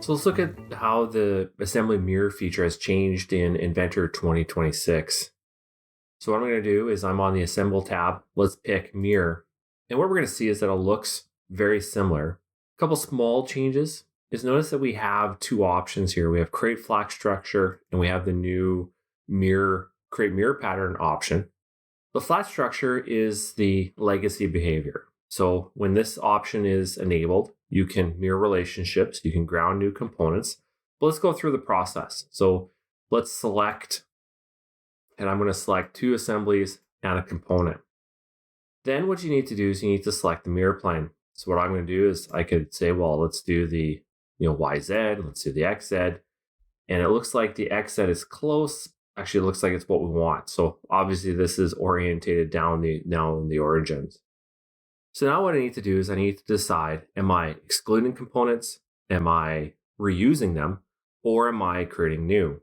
So let's look at how the assembly mirror feature has changed in Inventor 2026. So what I'm going to do is I'm on the Assemble tab. Let's pick Mirror. And what we're going to see is that it looks very similar. A couple small changes is notice that we have two options here. We have Create Flat Structure and we have the new Create Mirror Pattern option. The flat structure is the legacy behavior. So when this option is enabled, you can mirror relationships, you can ground new components. But let's go through the process. So let's select, and I'm going to select two assemblies and a component. Then what you need to do is you need to select the mirror plane. So what I'm going to do is I could say, well, let's do the YZ, let's do the XZ. And it looks like the XZ is close. Actually, it looks like it's what we want. So obviously this is orientated down the origins. So now what I need to do is I need to decide, am I excluding components? Am I reusing them? Or am I creating new?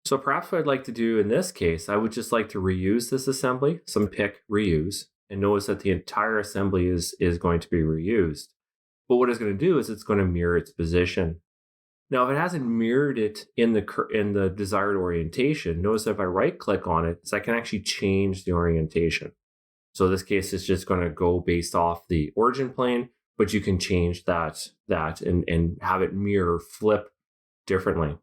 So perhaps what I'd like to do in this case, I would just like to reuse this assembly. So I'm pick reuse and notice that the entire assembly is going to be reused. But what it's going to do is it's going to mirror its position. Now, if it hasn't mirrored it in the desired orientation, notice that if I right click on it, I can actually change the orientation. So in this case, it's just going to go based off the origin plane, but you can change that and have it mirror flip differently.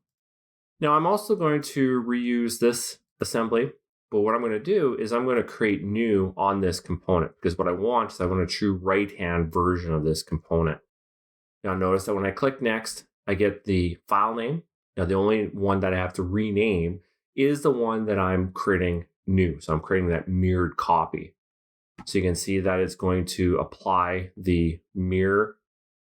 Now, I'm also going to reuse this assembly, but what I'm going to do is I'm going to create new on this component because what I want is I want a true right-hand version of this component. Now, notice that when I click next, I get the file name. Now, the only one that I have to rename is the one that I'm creating new. So I'm creating that mirrored copy. So you can see that it's going to apply the mirror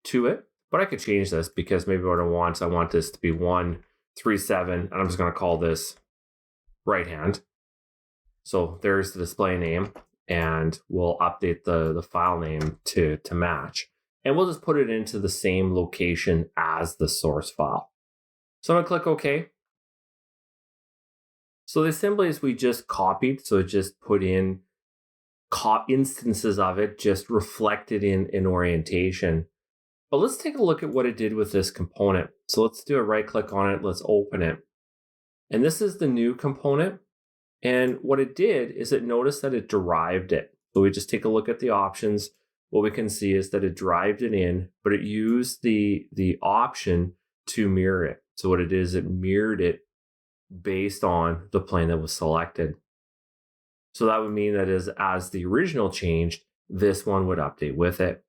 to it. But I could change this because maybe what I want this to be 137, and I'm just going to call this right hand. So there's the display name, and we'll update the file name to match. And we'll just put it into the same location as the source file. So I'm going to click OK. So the assemblies we just copied, so it just put in instances of it, just reflected in orientation. But let's take a look at what it did with this component. So let's do a right click on it. Let's open it. And this is the new component. And what it did is it noticed that it derived it. So we just take a look at the options. What we can see is that it derived it in, but it used the option to mirror it. So what it is, it mirrored it based on the plane that was selected. So that would mean that as the original changed, this one would update with it.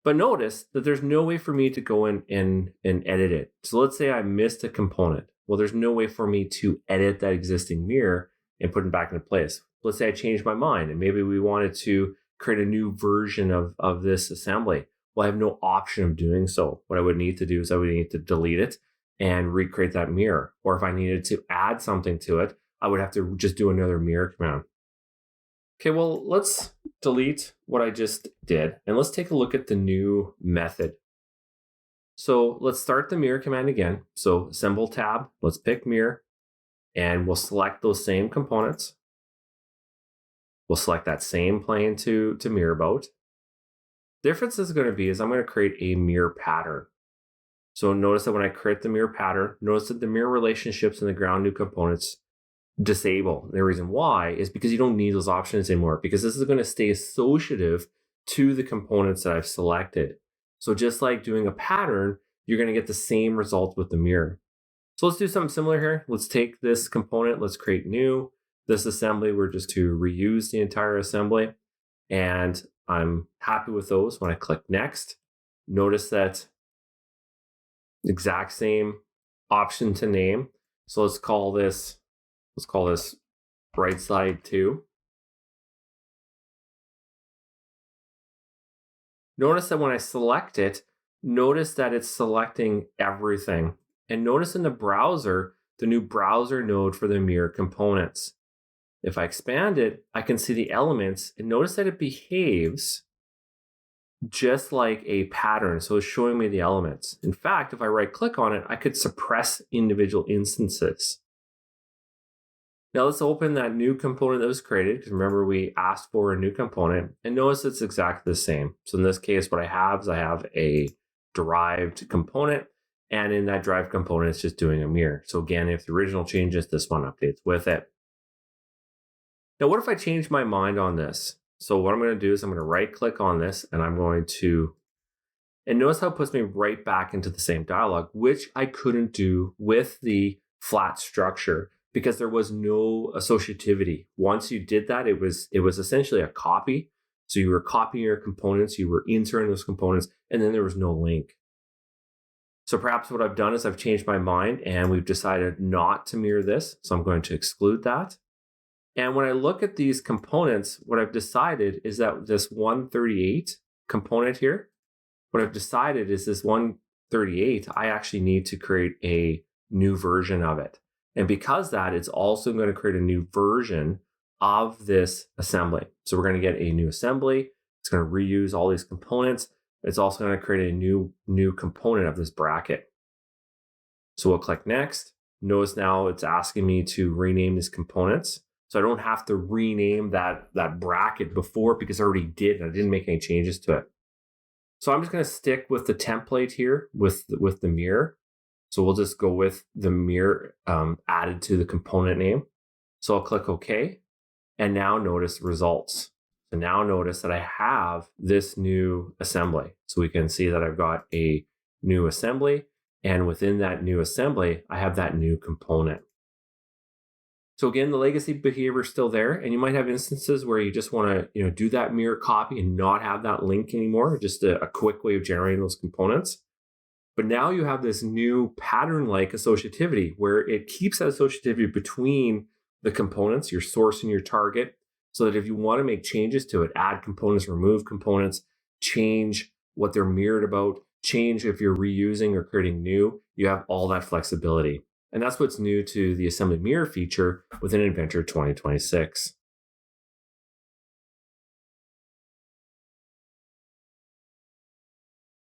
But notice that there's no way for me to go in and edit it. So let's say I missed a component. Well, there's no way for me to edit that existing mirror and put it back into place. Let's say I changed my mind and maybe we wanted to create a new version of this assembly. Well, I have no option of doing so. What I would need to do is I would need to delete it and recreate that mirror. Or if I needed to add something to it, I would have to just do another mirror command. Okay, well, let's delete what I just did and let's take a look at the new method. So let's start the mirror command again. So Assemble tab, let's pick mirror and we'll select those same components. We'll select that same plane to mirror about. The difference is going to be is I'm going to create a mirror pattern. So notice that when I create the mirror pattern, notice that the mirror relationships and the ground new components disable. The reason why is because you don't need those options anymore because this is going to stay associative to the components that I've selected. So just like doing a pattern, you're going to get the same result with the mirror. So let's do something similar here. Let's take this component, let's create new. This assembly, we're just to reuse the entire assembly. And I'm happy with those. When I click next, notice that exact same option to name. So let's call this right side 2. Notice that when I select it, notice that it's selecting everything. And notice in the browser, the new browser node for the mirror components. If I expand it, I can see the elements and notice that it behaves just like a pattern. So it's showing me the elements. In fact, if I right click on it, I could suppress individual instances. Now let's open that new component that was created, because remember we asked for a new component, and notice it's exactly the same. So in this case, what I have is I have a derived component, and in that derived component, it's just doing a mirror. So again, if the original changes, this one updates with it. Now, what if I change my mind on this? So what I'm going to do is I'm going to right click on this, and I'm going to, and notice how it puts me right back into the same dialog, which I couldn't do with the flat structure because there was no associativity. Once you did that, it was essentially a copy. So you were copying your components, you were inserting those components, and then there was no link. So perhaps what I've done is I've changed my mind and we've decided not to mirror this. So I'm going to exclude that. And when I look at these components, what I've decided is that this 138 component here, what I've decided is this 138, I actually need to create a new version of it. And because that, it's also going to create a new version of this assembly. So we're going to get a new assembly. It's going to reuse all these components. It's also going to create a new component of this bracket. So we'll click next. Notice now it's asking me to rename these components. So I don't have to rename that bracket before because I already did and I didn't make any changes to it. So I'm just going to stick with the template here with the mirror. So we'll just go with the mirror added to the component name. So I'll click OK. And now notice results. So now notice that I have this new assembly. So we can see that I've got a new assembly. And within that new assembly, I have that new component. So again, the legacy behavior is still there, and you might have instances where you just want to do that mirror copy and not have that link anymore, just a quick way of generating those components. But now you have this new pattern-like associativity where it keeps that associativity between the components, your source and your target, so that if you want to make changes to it, add components, remove components, change what they're mirrored about, change if you're reusing or creating new, you have all that flexibility. And that's what's new to the assembly mirror feature within Inventor 2026.